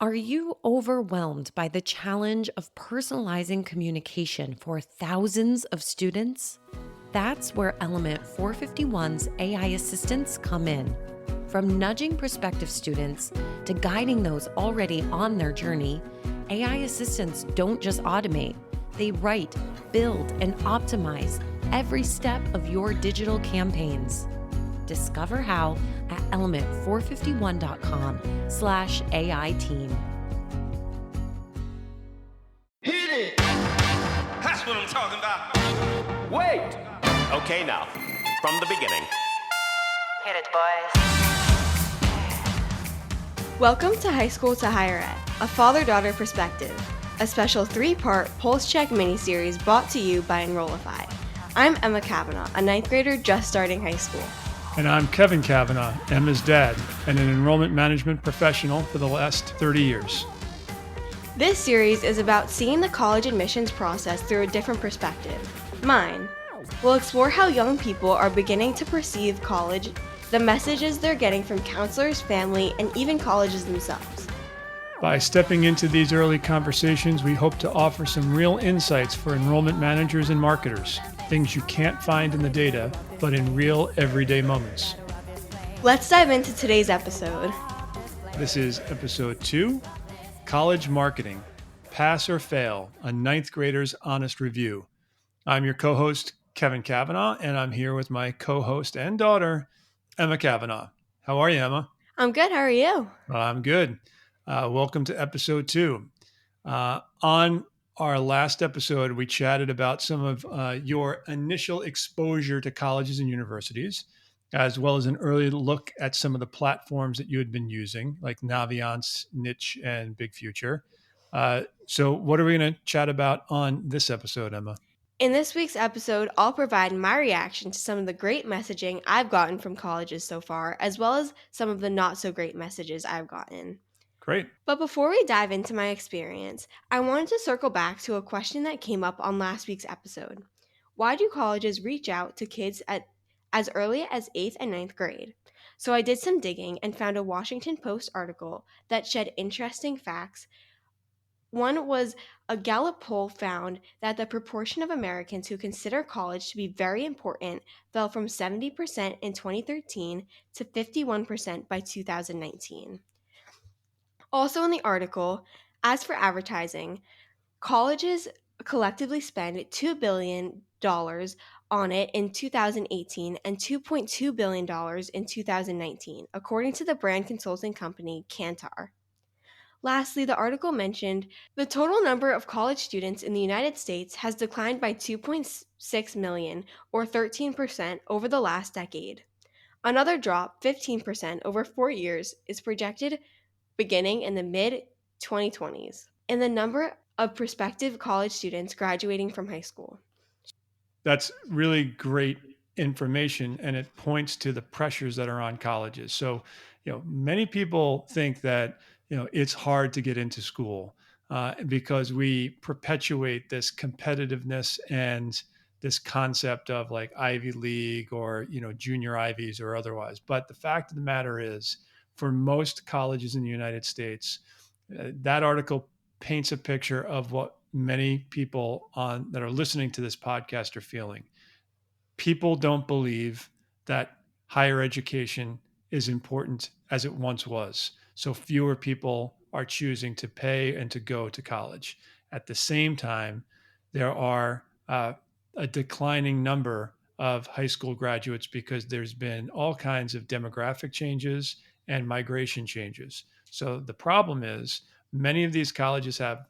Are you overwhelmed by the challenge of personalizing communication for thousands of students? That's where Element 451's AI assistants come in. From nudging prospective students to guiding those already on their journey, AI assistants don't just automate, they write, build, and optimize every step of your digital campaigns. Discover how at element451.com/AI team. Hit it! That's what I'm talking about. Wait! Okay, now, from the beginning. Hit it, boys. Welcome to High School to Higher Ed, a father-daughter perspective, a special 3-part Pulse Check miniseries brought to you by Enrollify. I'm Emma Cavanagh, a 9th grader just starting high school. And I'm Kevin Cavanagh, Emma's dad, and an enrollment management professional for the last 30 years. This series is about seeing the college admissions process through a different perspective, mine. We'll explore how young people are beginning to perceive college, the messages they're getting from counselors, family, and even colleges themselves. By stepping into these early conversations, we hope to offer some real insights for enrollment managers and marketers, things you can't find in the data, but in real everyday moments. Let's dive into today's episode. This is episode 2, College Marketing, Pass or Fail, a 9th grader's honest review. I'm your co-host, Kevin Cavanagh, and I'm here with my co-host and daughter, Emma Cavanagh. How are you, Emma? I'm good, how are you? I'm good. Welcome to episode 2. On our last episode, we chatted about some of your initial exposure to colleges and universities, as well as an early look at some of the platforms that you had been using, like Naviance, Niche, and Big Future. So what are we going to chat about on this episode, Emma? In this week's episode, I'll provide my reaction to some of the great messaging I've gotten from colleges so far, as well as some of the not so great messages I've gotten. Great. But before we dive into my experience, I wanted to circle back to a question that came up on last week's episode. Why do colleges reach out to kids at as early as 8th and 9th grade? So I did some digging and found a Washington Post article that shed interesting facts. One was a Gallup poll found that the proportion of Americans who consider college to be very important fell from 70% in 2013 to 51% by 2019. Also in the article, as for advertising, colleges collectively spend $2 billion on it in 2018 and $2.2 billion in 2019, according to the brand consulting company Kantar. Lastly, the article mentioned the total number of college students in the United States has declined by 2.6 million, or 13%, over the last decade. Another drop, 15%, over 4 years, is projected beginning in the mid-2020s in the number of prospective college students graduating from high school. That's really great information, and it points to the pressures that are on colleges. So, many people think that, it's hard to get into school because we perpetuate this competitiveness and this concept of like Ivy League or, junior Ivies or otherwise. But the fact of the matter is, for most colleges in the United States, that article paints a picture of what many people that are listening to this podcast are feeling. People don't believe that higher education is important as it once was. So fewer people are choosing to pay and to go to college. At the same time, there are a declining number of high school graduates because there's been all kinds of demographic changes and migration changes. So the problem is many of these colleges have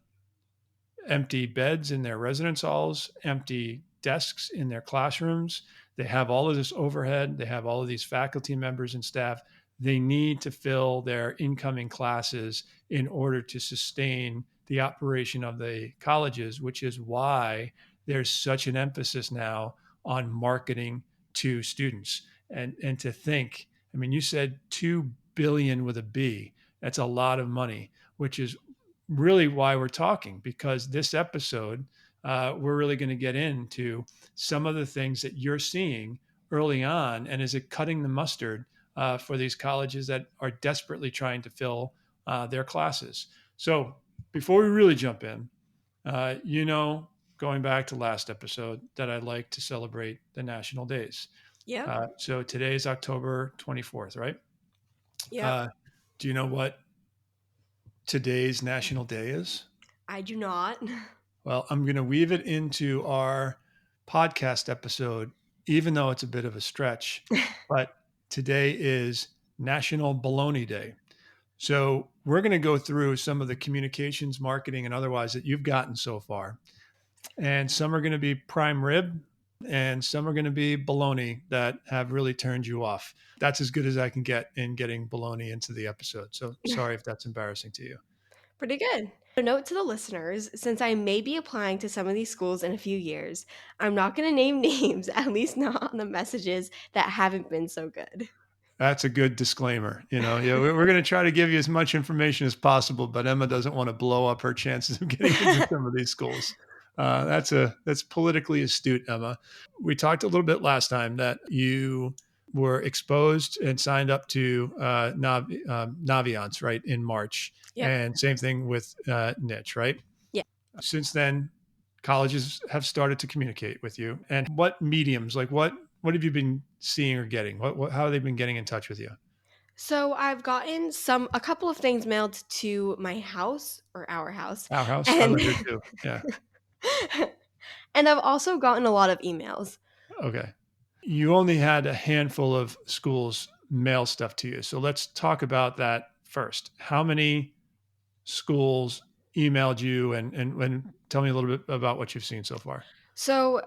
empty beds in their residence halls, empty desks in their classrooms. They have all of this overhead. They have all of these faculty members and staff. They need to fill their incoming classes in order to sustain the operation of the colleges, which is why there's such an emphasis now on marketing to students. And to think, I mean, you said 2 billion with a B. That's a lot of money, which is really why we're talking, because this episode, we're really going to get into some of the things that you're seeing early on. And is it cutting the mustard for these colleges that are desperately trying to fill their classes. So before we really jump in, going back to last episode, that I like to celebrate the national days. Yep. So today is October 24th, right? Yep. Uh, do you know what today's national day is? I do not. Well, I'm going to weave it into our podcast episode, even though it's a bit of a stretch. But today is National Baloney Day. So we're going to go through some of the communications, marketing, and otherwise that you've gotten so far. And some are going to be prime rib, and some are going to be baloney that have really turned you off. That's as good as I can get in getting baloney into the episode. So sorry if that's embarrassing to you. Pretty good. A note to the listeners, since I may be applying to some of these schools in a few years, I'm not going to name names, at least not on the messages that haven't been so good. That's a good disclaimer. We're going to try to give you as much information as possible, but Emma doesn't want to blow up her chances of getting into some of these schools. That's politically astute, Emma. We talked a little bit last time that you were exposed and signed up to Naviance, right, in March. Yep. And same thing with Niche, right? Yeah. Since then, colleges have started to communicate with you. And what mediums, like what have you been seeing or getting? How have they been getting in touch with you? So I've gotten a couple of things mailed to my house or our house. Our house, I And live here too. Yeah. and I've also gotten a lot of emails. Okay. You only had a handful of schools mail stuff to you. So let's talk about that first. How many schools emailed you and tell me a little bit about what you've seen so far? So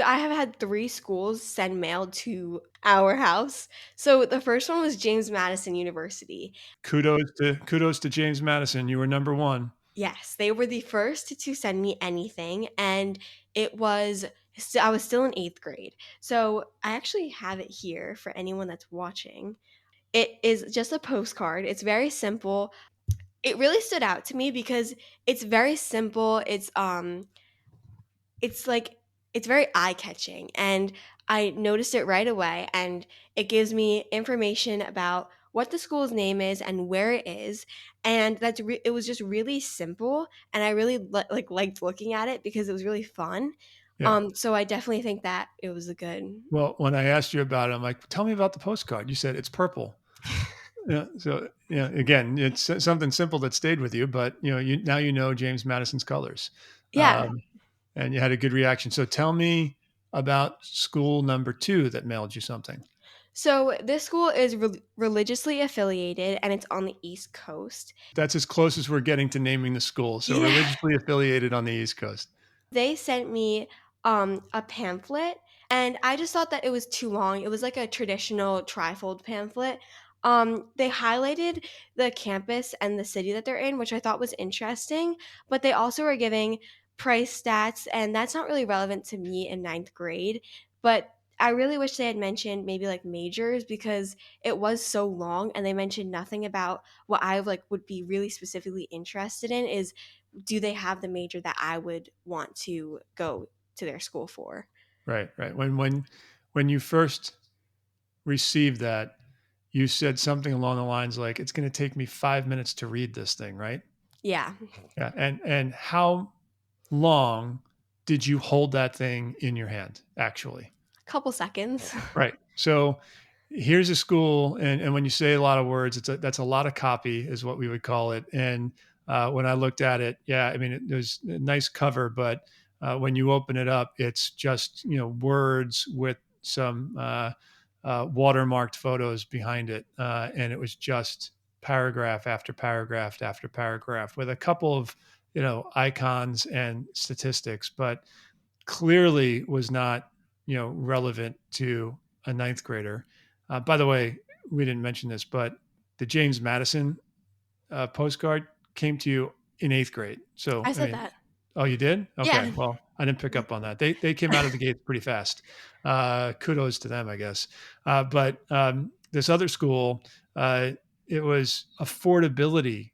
I have had 3 schools send mail to our house. So the first one was James Madison University. Kudos to James Madison. You were number one. Yes, they were the first to send me anything, and I was still in 8th grade. So I actually have it here for anyone that's watching. It is just a postcard. It's very simple. It really stood out to me because it's very simple. It's like it's very eye-catching, and I noticed it right away, and it gives me information about what the school's name is and where it is, and it was just really simple, and I really liked looking at it because it was really fun. Yeah. So I definitely think that it was a good. Well, when I asked you about it, I'm like, tell me about the postcard. You said it's purple. Yeah. So again, it's something simple that stayed with you, but now you know James Madison's colors. Yeah. And you had a good reaction. So tell me about school number 2 that mailed you something. So this school is religiously affiliated, and it's on the East Coast. That's as close as we're getting to naming the school. So Yeah. religiously affiliated on the East Coast. They sent me a pamphlet, and I just thought that it was too long. It was like a traditional trifold pamphlet. They highlighted the campus and the city that they're in, which I thought was interesting, but they also were giving price stats, and that's not really relevant to me in 9th grade. But I really wish they had mentioned maybe like majors, because it was so long, and they mentioned nothing about what I would be really specifically interested in is, do they have the major that I would want to go to their school for? Right. When you first received that, you said something along the lines like, it's going to take me 5 minutes to read this thing, right? Yeah. Yeah. And how long did you hold that thing in your hand, actually? A couple seconds. Right. So here's a school, and when you say a lot of words, that's a lot of copy, is what we would call it. And when I looked at it, yeah, I mean, it was a nice cover, but when you open it up, it's just words with some watermarked photos behind it, and it was just paragraph after paragraph after paragraph with a couple of icons and statistics, but clearly was not relevant to a 9th grader. By the way, we didn't mention this, but the James Madison postcard came to you in 8th grade. So I said that. Oh, you did? Okay. Yeah. Well, I didn't pick up on that. They came out of the gate pretty fast. Kudos to them, I guess. But this other school, it was affordability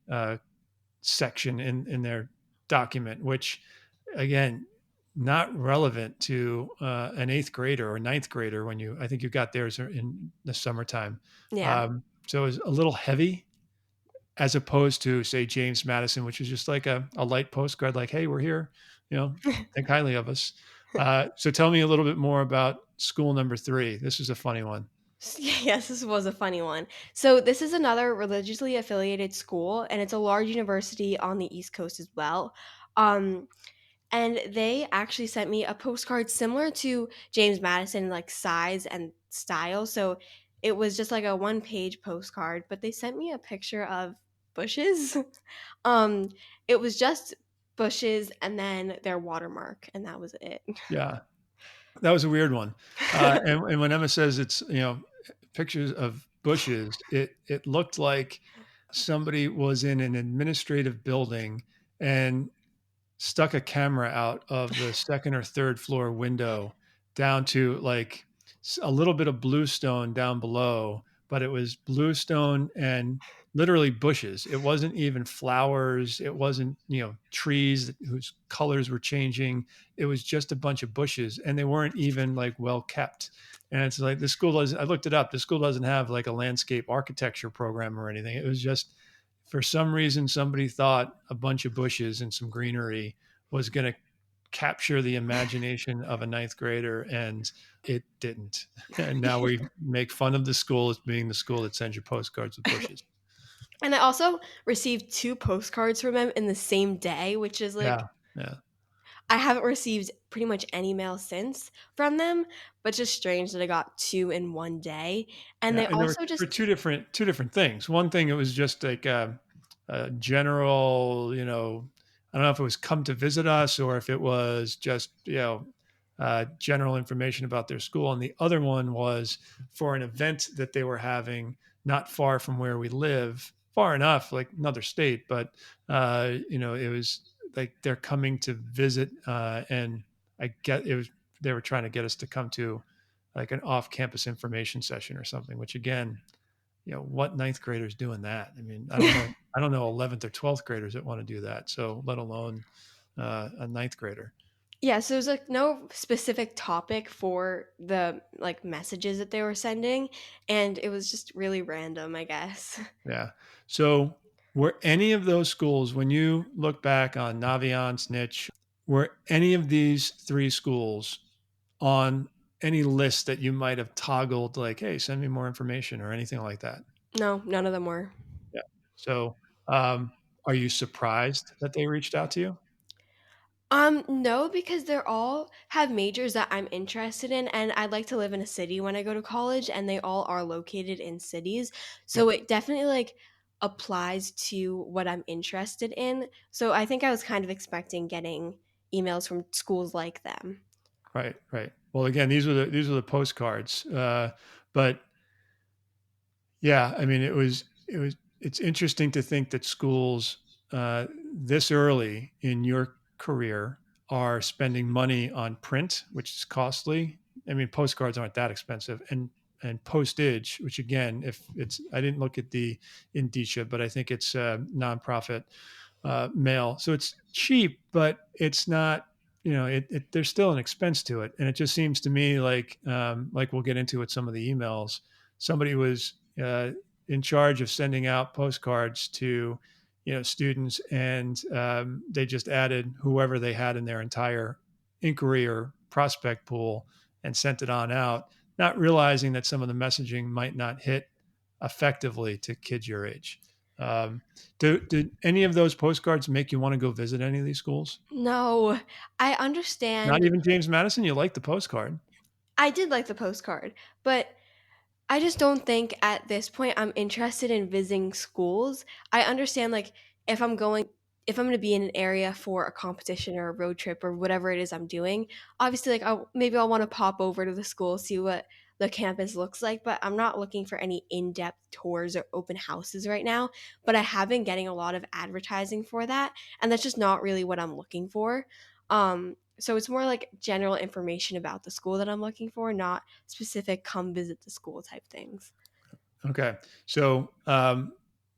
section in their document, which again, not relevant to an 8th grader or 9th grader I think you got theirs in the summertime. Yeah. So it was a little heavy. as opposed to, say, James Madison, which is just like a light postcard, like, hey, we're here, think highly of us. So tell me a little bit more about school number 3. This is a funny one. Yes, this was a funny one. So, this is another religiously affiliated school, and it's a large university on the East Coast as well. Um, and they actually sent me a postcard similar to James Madison, like size and style. So, it was just like a one-page postcard, but they sent me a picture of bushes. um, it was just bushes and then their watermark, and that was it. Yeah, that was a weird one. And when Emma says it's, pictures of bushes, it looked like somebody was in an administrative building and stuck a camera out of the second or third floor window down to like a little bit of bluestone down below, but it was bluestone and literally bushes. It wasn't even flowers. It wasn't, trees whose colors were changing. It was just a bunch of bushes, and they weren't even like well kept. And it's like the school doesn't, I looked it up. The school doesn't have like a landscape architecture program or anything. It was just, for some reason, somebody thought a bunch of bushes and some greenery was going to capture the imagination of a ninth grader, and it didn't. And now we make fun of the school as being the school that sends you postcards with bushes. And I also received 2 postcards from them in the same day, which is like Yeah. Yeah. I haven't received pretty much any mail since from them, but just strange that I got 2 in one day. And Yeah. they And there also were just two different things. One thing, it was just like a general, I don't know if it was come to visit us or if it was just, general information about their school. And the other one was for an event that they were having not far from where we live, far enough, like another state, but, it was like they're coming to visit. And I get it was, they were trying to get us to come to like an off-campus information session or something, which again, what ninth graders doing that? I mean, I don't know 11th or 12th graders that want to do that. So let alone a ninth grader. yeah, so there's like no specific topic for the like messages that they were sending, and it was just really random, I guess. Yeah. So were any of those schools, when you look back on Naviance, Niche, were any of these 3 schools on any list that you might have toggled like, hey, send me more information or anything like that? No, none of them were. Yeah. So, are you surprised that they reached out to you? No, because they're all have majors that I'm interested in, and I'd like to live in a city when I go to college, and they all are located in cities. Yeah. So it definitely like applies to what I'm interested in. So I think I was kind of expecting getting emails from schools like them. Right. Right. Well, again, these were the postcards, but yeah, I mean, it's interesting to think that schools this early in your career are spending money on print, which is costly. I mean, postcards aren't that expensive, and postage, which again, if it's, I didn't look at the indicia, but I think it's nonprofit mail, so it's cheap, but it's not. There's still an expense to it, and it just seems to me like we'll get into with some of the emails. Somebody was in charge of sending out postcards to students, and they just added whoever they had in their entire inquiry or prospect pool and sent it on out, not realizing that some of the messaging might not hit effectively to kids your age. um, did any of those postcards make you want to go visit any of these schools? No, I Not understand. even James Madison. You like the postcard? I did like the postcard, but I just don't think at this point I'm interested in visiting schools. I understand like if I'm going if I'm going to be in an area for a competition or a road trip or whatever it is I'm doing, obviously like maybe I'll want to pop over to the school, see what the campus looks like, but I'm not looking for any in-depth tours or open houses right now, but I have been getting a lot of advertising for that, and that's just not really what I'm looking for. So it's more like general information about the school that I'm looking for, not specific come visit the school type things. Okay, so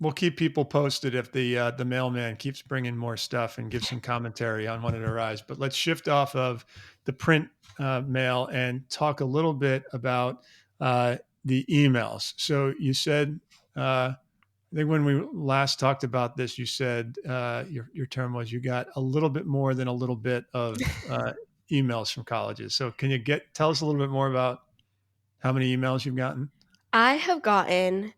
we'll keep people posted if the mailman keeps bringing more stuff and gives some commentary on when it arrives. But let's shift off of the print mail and talk a little bit about the emails. So you said think when we last talked about this, you said your term was you got a little bit more than a little bit of emails from colleges. So can you tell us a little bit more about how many emails you've gotten? I have gotten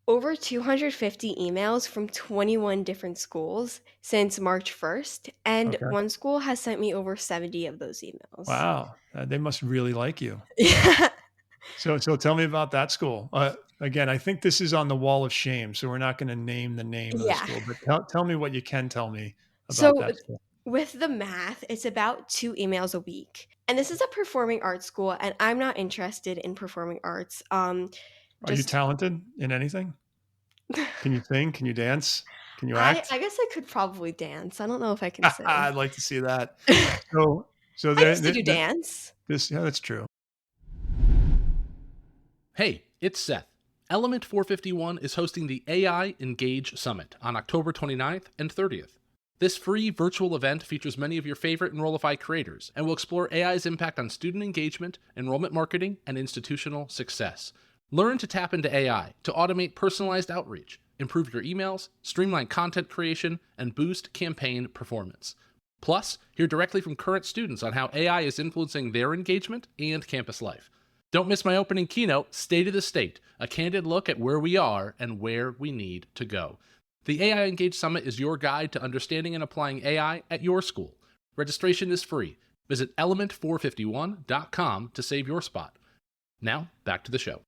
over 250 emails from 21 different schools since March 1st, and Okay. one school has sent me over 70 of those emails. Wow. They must really like you. Yeah. So tell me about that school. Again, I think this is on the wall of shame, so we're not going to name the name of the Yeah. school, but tell me what you can tell me about So that school. with the math, it's about 2 emails a week. And this is a performing arts school, and I'm not interested in performing arts. Are you Just talented in anything? Can you sing? Can you dance? Can you I act? I guess I could probably dance. I don't know if I can sing. I'd like to see that. So I used to do dance. yeah, that's true. Hey, it's Seth. Element 451 is hosting the AI Engage Summit on October 29th and 30th. This free virtual event features many of your favorite Enrollify creators and will explore AI's impact on student engagement, enrollment marketing, and institutional success. Learn to tap into AI to automate personalized outreach, improve your emails, streamline content creation, and boost campaign performance. Plus, hear directly from current students on how AI is influencing their engagement and campus life. Don't miss my opening keynote, State of the State, a candid look at where we are and where we need to go. The AI Engage Summit is your guide to understanding and applying AI at your school. Registration is free. Visit element451.com to save your spot. Now, back to the show.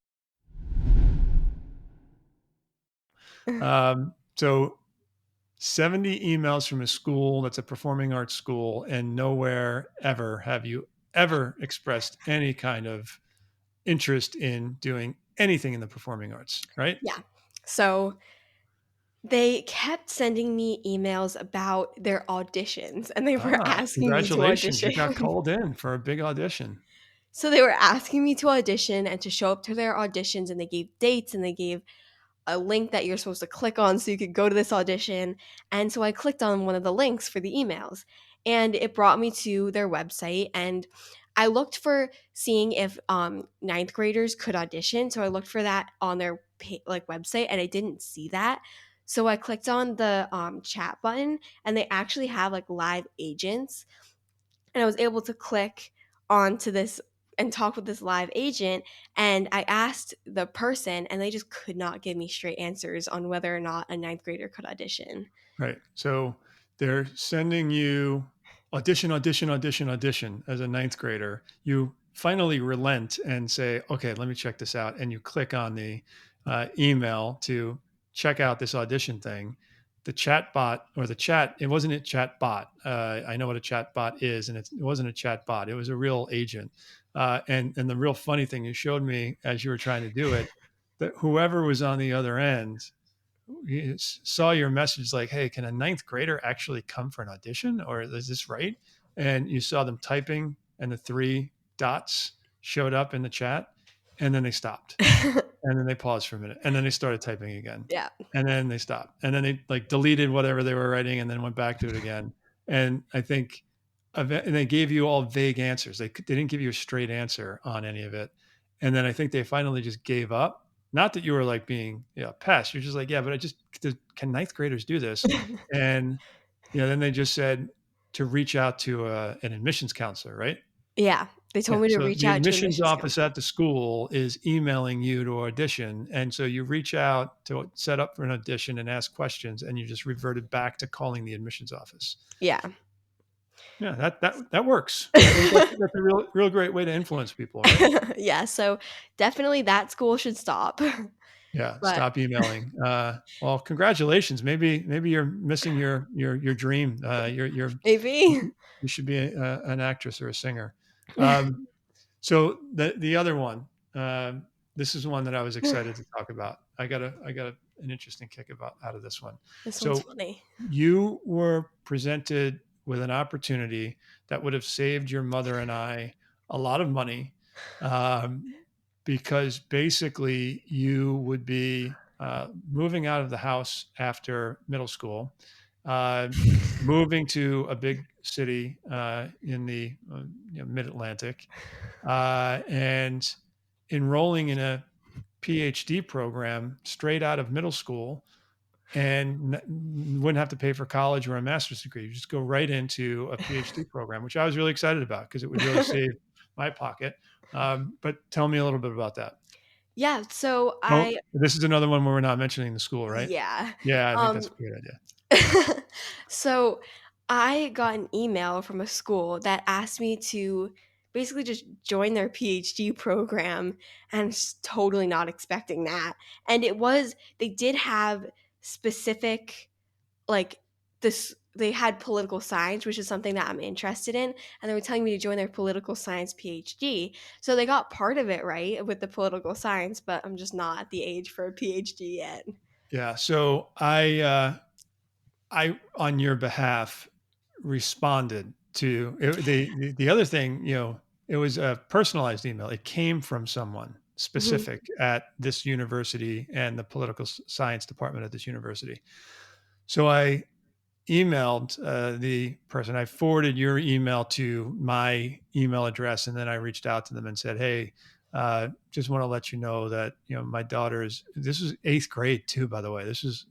So 70 emails from a school that's a performing arts school, and nowhere ever have you ever expressed any kind of interest in doing anything in the performing arts, right? Yeah. So they kept sending me emails about their auditions, and they were asking me to Congratulations. You audition. got called in for a big audition. So they were asking me to audition and to show up to their auditions, and they gave dates and they gave a link that you're supposed to click on so you could go to this audition. And so I clicked on one of the links for the emails, and it brought me to their website. And I looked for seeing if ninth graders could audition. So I looked for that on their website, and I didn't see that. So I clicked on the chat button, and they actually have like live agents, and I was able to click onto this and talk with this live agent, and I asked the person, and they just could not give me straight answers on whether or not a ninth grader could audition. Right. So they're sending you audition, audition, audition, audition as a ninth grader. You finally relent and say, okay, let me check this out. And you click on the email to check out this audition thing. The chat bot or the chat, it wasn't a chat bot. I know what a chat bot is, and it wasn't a chat bot. It was a real agent. And the real funny thing you showed me as you were trying to do it, that whoever was on the other end saw your message like, hey, can a ninth grader actually come for an audition, or is this right? And you saw them typing and the 3 dots showed up in the chat, and then they stopped, and then they paused for a minute, and then they started typing again, Yeah. and then they stopped, and then they like deleted whatever they were writing and then went back to it again. And I think and they gave you all vague answers. They didn't give you a straight answer on any of it. And then I think they finally just gave up. Not that you were like being a pest. You're just like, yeah, but can ninth graders do this? And then they just said to reach out to an admissions counselor, right? Yeah. They told Yeah. me to So reach the out to admissions admissions office counselor. at the school is emailing you to audition. And so you reach out to set up for an audition and ask questions, and you just reverted back to calling the admissions office. Yeah. Yeah, that works. I think that's a real great way to influence people, right? Yeah. So definitely that school should stop. Yeah, But stop emailing. Well, congratulations. Maybe you're missing your dream. maybe. You should be an actress or a singer. So the other one, this is one that I was excited to talk about. I got an interesting kick out of this one. This one's So funny. you were presented with an opportunity that would have saved your mother and I a lot of money, because basically you would be moving out of the house after middle school, uh, moving to a big city in the mid-Atlantic, and enrolling in a PhD program straight out of middle school and wouldn't have to pay for college or a master's degree. You just go right into a PhD program, which I was really excited about because it would really save my pocket. But tell me a little bit about that. Yeah, so Oh, I this is another one where we're not mentioning the school, right? yeah. Yeah, I think that's Um a great idea. so I got an email from a school that asked me to basically just join their PhD program, and I'm just totally not expecting that. And they did have specific, like, this they had political science, which is something that I'm interested in, and they were telling me to join their political science PhD. So they got part of it right with the political science, but I'm just not at the age for a PhD yet. Yeah. So I on your behalf responded to it, the other thing. It was a personalized email. It came from someone Mhm. specific at this university and the political science department at this university. So I emailed the person. I forwarded your email to my email address, and then I reached out to them and said, "Hey, just want to let you know that my daughter's. This is eighth grade too, by the way. This is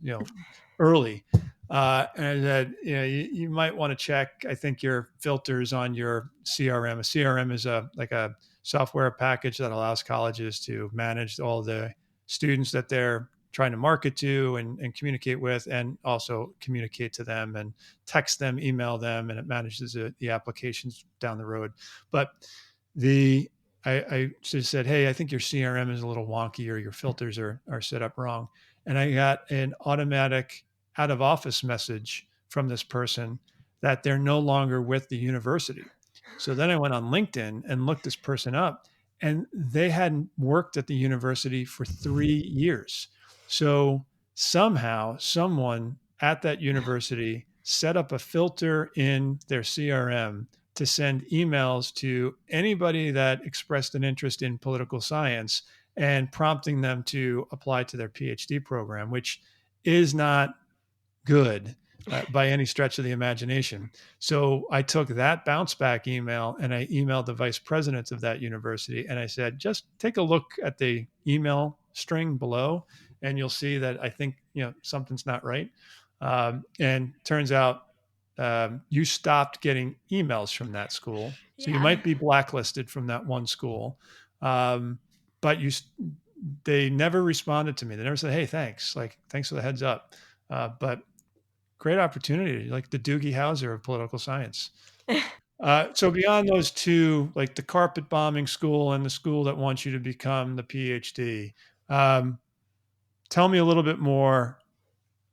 early." And I said, you might want to check. I think your filters on your CRM. A CRM is like a software package that allows colleges to manage all the students that they're trying to market to and communicate with, and also communicate to them and text them, email them, and it manages the applications down the road. But the I just said, hey, I think your CRM is a little wonky or your filters are set up wrong. And I got an automatic out of office message from this person that they're no longer with the university. So then I went on LinkedIn and looked this person up, and they hadn't worked at the university for 3 years. So somehow, someone at that university set up a filter in their CRM to send emails to anybody that expressed an interest in political science and prompting them to apply to their PhD program, which is not good by any stretch of the imagination. So I took that bounce back email and I emailed the vice president of that university and I said, just take a look at the email string below and you'll see that I think something's not right. And turns out you stopped getting emails from that school, so you Yeah. might be blacklisted from that one school. Um, but they never responded to me. They never said, "Hey, thanks. Like, thanks for the heads up." But great opportunity, like the Doogie Howser of political science. So beyond those two, like the carpet bombing school and the school that wants you to become the PhD, um, tell me a little bit more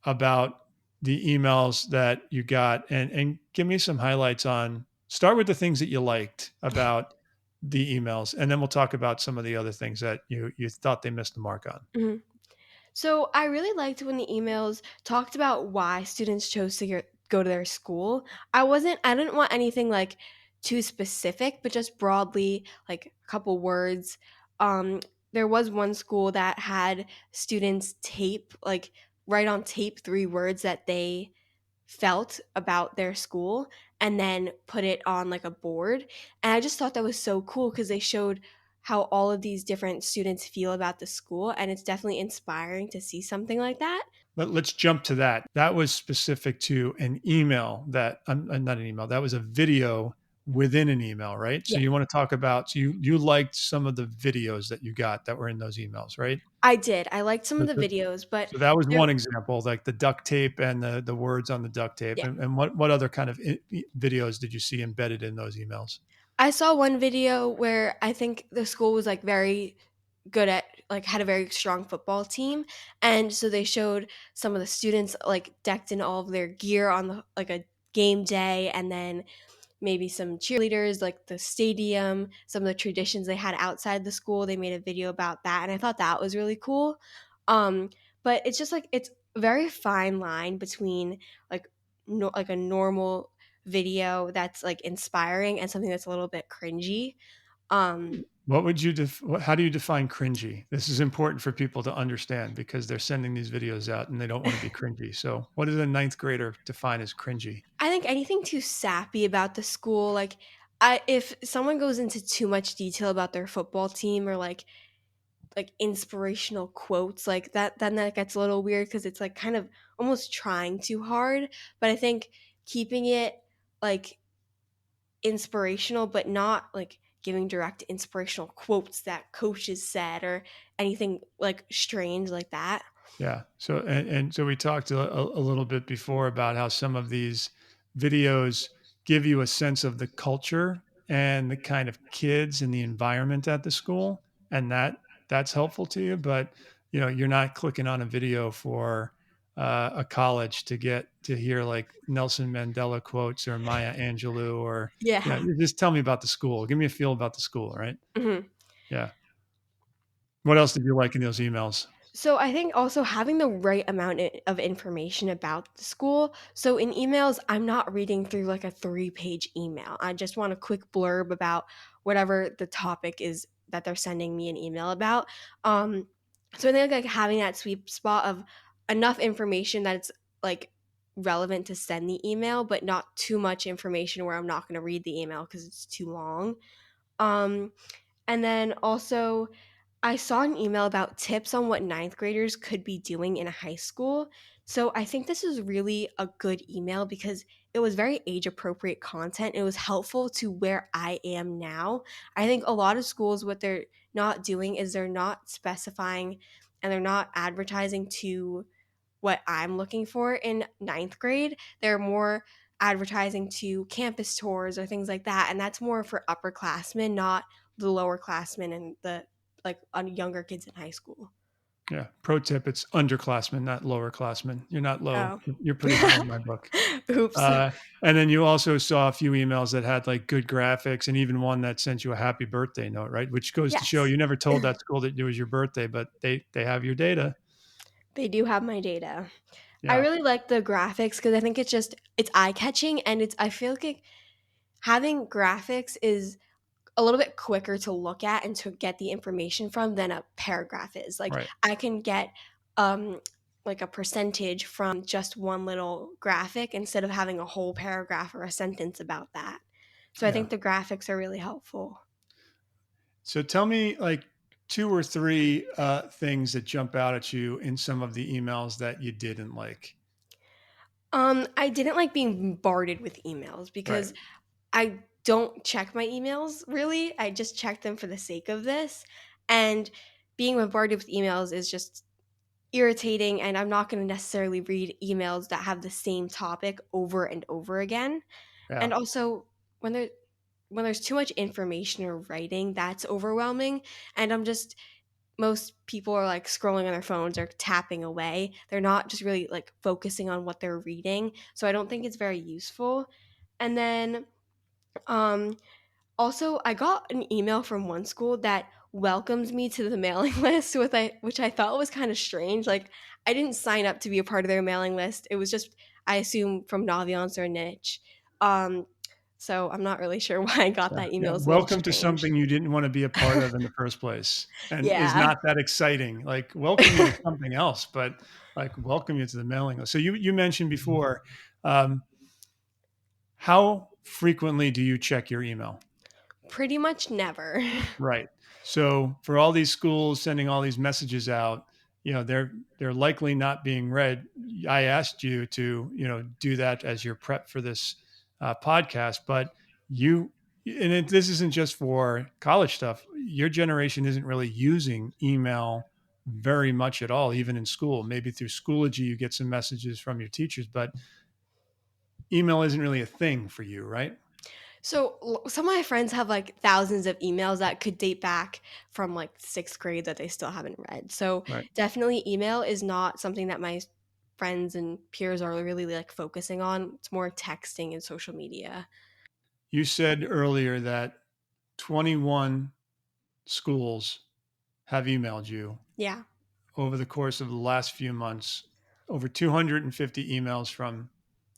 about the emails that you got and give me some highlights on start with the things that you liked about the emails and then we'll talk about some of the other things that you thought they missed the mark on. Mhm. So I really liked when the emails talked about why students chose to go to their school. I didn't want anything like too specific, but just broadly, like a couple words. Um, there was one school that had students write on tape 3 words that they felt about their school and then put it on like a board. And I just thought that was so cool because they showed how all of these different students feel about the school. And it's definitely inspiring to see something like that. Let's jump to that. That was specific to an email that not an email, that was a video within an email, right? So Yeah, you want to talk about, so you liked some of the videos that you got that were in those emails, right? I did. I liked some of the So videos, but so that was there, one example, like the duct tape and the words on the duct tape. yeah. And what other kind of videos did you see embedded in those emails? I saw one video where I think the school was like very good at like had a very strong football team, and so they showed some of the students like decked in all of their gear on the like a game day, and then maybe some cheerleaders, like the stadium, some of the traditions they had outside the school. They made a video about that, and I thought that was really cool. Um, but it's just like it's a very fine line between like like a normal video that's like inspiring and something that's a little bit cringy. Um, What would you how do you define cringy? This is important for people to understand because they're sending these videos out and they don't want to be cringy. So what does a ninth grader define as cringy? I think anything too sappy about the school, like if someone goes into too much detail about their football team or like like inspirational quotes like that, then that gets a little weird because it's like kind of almost trying too hard. But I think keeping it like inspirational, but not like giving direct inspirational quotes that coaches said or anything like strange like that. Yeah. So and so we talked a little bit before about how some of these videos give you a sense of the culture and the kind of kids and the environment at the school, and that's helpful to you. But you're not clicking on a video for a college to get to hear like Nelson Mandela quotes or Maya Angelou or Yeah. you just tell me about the school. Give me a feel about the school, right? Mhm. Yeah. What else did you like in those emails? So I think also having the right amount of information about the school. So in emails, I'm not reading through like a 3-page email. I just want a quick blurb about whatever the topic is that they're sending me an email about. Um, so I think like having that sweet spot of enough information that's like relevant to send the email, but not too much information where I'm not going to read the email because it's too long. Um, and then also I saw an email about tips on what ninth graders could be doing in a high school. So I think this is really a good email because it was very age appropriate content. It was helpful to where I am now. I think a lot of schools, what they're not doing is they're not specifying and they're not advertising to what I'm looking for in ninth grade. They're more advertising to campus tours or things like that. And that's more for upperclassmen, not the lower classmen and the like on younger kids in high school. Yeah. Pro tip: it's underclassmen, not lowerclassmen. You're not low. Oh. You're pretty high in my book. Oops. And then you also saw a few emails that had like good graphics, and even one that sent you a happy birthday note, right? Which goes to show Yes. you never told that school that it was your birthday, but they have your data. They do have my data. I Yeah. really like the graphics because I think it's eye catching and I feel like having graphics is a little bit quicker to look at and to get the information from than a paragraph is. Like Right. I can get um like a percentage from just one little graphic instead of having a whole paragraph or a sentence about that. So I Yeah. think the graphics are really helpful. So tell me like two or three things that jump out at you in some of the emails that you didn't like. I didn't like being bombarded with emails Right. because I don't check my emails really. I just check them for the sake of this. And being bombarded with emails is just irritating, and I'm not going to necessarily read emails that have the same topic over and over again. Yeah. And also when there's too much information or writing, that's overwhelming, and I'm just most people are like scrolling on their phones or tapping away. They're not just really like focusing on what they're reading. So I don't think it's very useful. And then um also, I got an email from one school that welcomes me to the mailing list, which I thought was kind of strange. Like, I didn't sign up to be a part of their mailing list. It was just, I assume, from Naviance or Niche. Um, so I'm not really sure why I got Yeah, that yeah. email. It's a little Welcome to strange. something you didn't want to be a part of in the first place, and is Yeah. not that exciting. Like welcome you to something else, but like welcome you to the mailing list. So you mentioned before, um, how frequently do you check your email? Pretty much never. Right. So for all these schools sending all these messages out, they're likely not being read. I asked you to do that as your prep for this podcast, but you this isn't just for college stuff. Your generation isn't really using email very much at all, even in school. Maybe through Schoology you get some messages from your teachers, but email isn't really a thing for you, right? So some of my friends have like thousands of emails that could date back from like sixth grade that they still haven't read. So Right. definitely email is not something that my friends and peers are really like focusing on. It's more texting and social media. You said earlier that 21 schools have emailed you Yeah. over the course of the last few months, over 250 emails from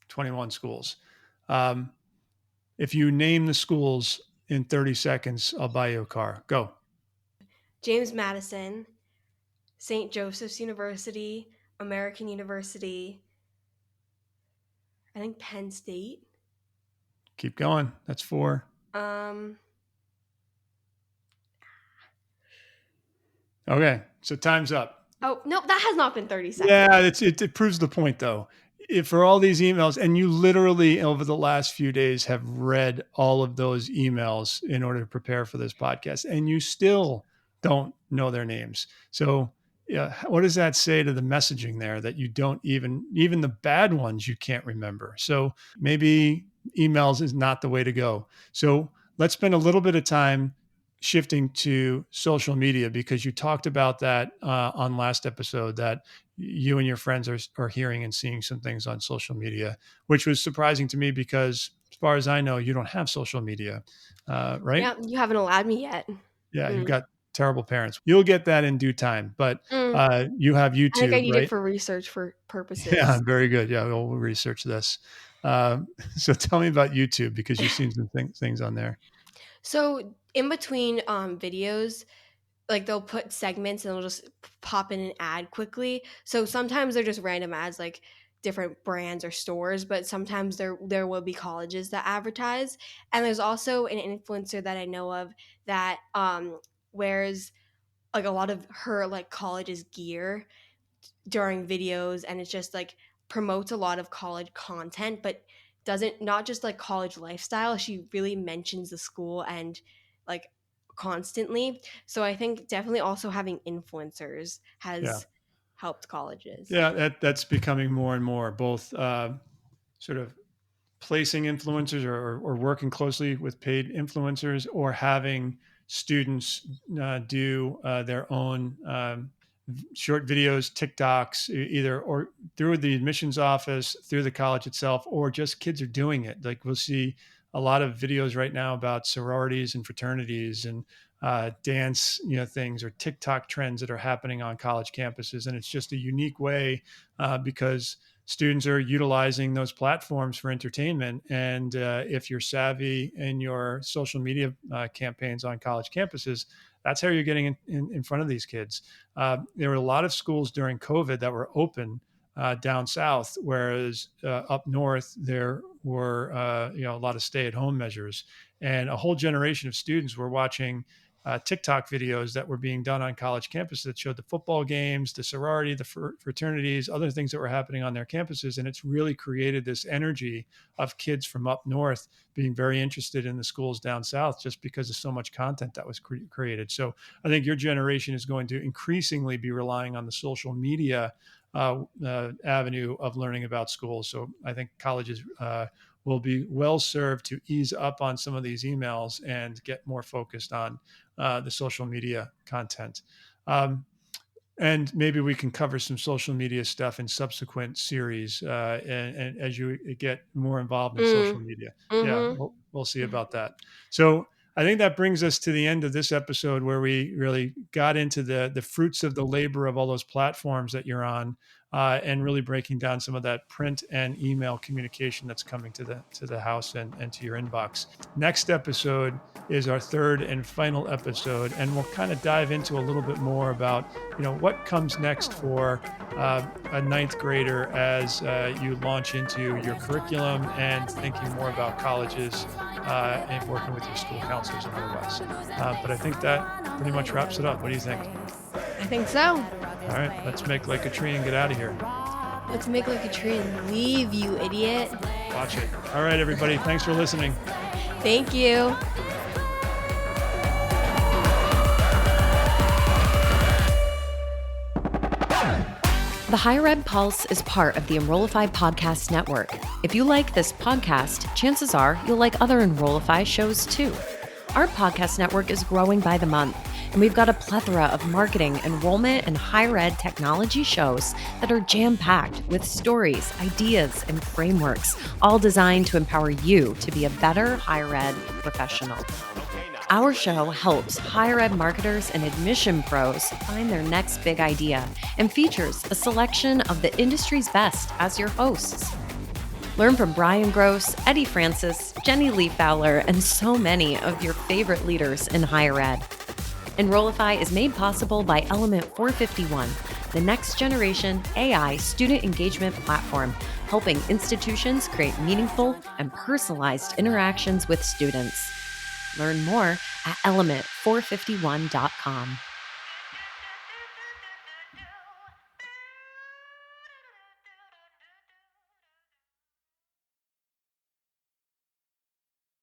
21 schools. Um, if you name the schools in 30 seconds, I'll buy you a car. Go. James Madison, St. Joseph's University, American University, I think Penn State. Keep going. That's four. Um Okay, so time's up. Oh, no, that has not been 30 seconds. Yeah, it proves the point, though. If for all these emails, and you literally over the last few days have read all of those emails in order to prepare for this podcast, and you still don't know their names. So, yeah, what does that say to the messaging there that you don't even the bad ones you can't remember? So maybe emails is not the way to go. So let's spend a little bit of time shifting to social media, because you talked about that on last episode, that you and your friends are hearing and seeing some things on social media, which was surprising to me because as far as I know, you don't have social media, right? Yeah, you haven't allowed me yet. Yeah, you've got terrible parents. You'll get that in due time, but you have I think I YouTube, need right? it for research purposes. Yeah, very good. Yeah, we'll research this. So tell me about YouTube, because you've seen some things on there. So in between videos, like they'll put segments and they'll just pop in an ad quickly. So sometimes they're just random ads, like different brands or stores, but sometimes there will be colleges that advertise. And there's also an influencer that I know of that wears like a lot of her like college's gear during videos, and it's just like promotes a lot of college content, but doesn't not just like college lifestyle. She really mentions the school and like constantly. So I think definitely also having influencers Yeah. has helped colleges. Yeah, that's becoming more and more, both sort of placing influencers or working closely with paid influencers, or having students do their own short videos, TikToks, either or through the admissions office, through the college itself, or just kids are doing it. Like we'll see a lot of videos right now about sororities and fraternities and dance, things, or TikTok trends that are happening on college campuses. And it's just a unique way because students are utilizing those platforms for entertainment. And if you're savvy in your social media campaigns on college campuses, that's how you're getting in front of these kids. There were a lot of schools during COVID that were open down south, whereas up north there were a lot of stay-at-home measures, and a whole generation of students were watching TikTok videos that were being done on college campuses that showed the football games, the sorority, the fraternities, other things that were happening on their campuses. And it's really created this energy of kids from up north being very interested in the schools down south, just because of so much content that was created. So I think your generation is going to increasingly be relying on the social media avenue of learning about schools. So I think colleges will be well served to ease up on some of these emails and get more focused on the social media content. And maybe we can cover some social media stuff in subsequent series and as you get more involved in social media. Yeah, we'll see about that. So I think that brings us to the end of this episode, where we really got into the fruits of the labor of all those platforms that you're on, and really breaking down some of that print and email communication that's coming to the house and to your inbox. Next episode is our third and final episode, and we'll kind of dive into a little bit more about what comes next for a ninth grader as you launch into your curriculum and thinking more about colleges and working with your school counselors and otherwise. But I think that pretty much wraps it up. What do you think? I think so. All right, let's make like a tree and get out of here. Let's make like a tree and leave, you idiot. Watch it. All right, everybody. Thanks for listening. Thank you. The Higher Ed Pulse is part of the Enrollify Podcast Network. If you like this podcast, chances are you'll like other Enrollify shows too. Our podcast network is growing by the month, and we've got a plethora of marketing, enrollment, and higher ed technology shows that are jam-packed with stories, ideas, and frameworks, all designed to empower you to be a better higher ed professional. Our show helps higher ed marketers and admission pros find their next big idea and features a selection of the industry's best as your hosts. Learn from Brian Gross, Eddie Francis, Jenny Lee Fowler, and so many of your favorite leaders in higher ed. Enrollify is made possible by Element 451, the next generation AI student engagement platform, helping institutions create meaningful and personalized interactions with students. Learn more at element451.com.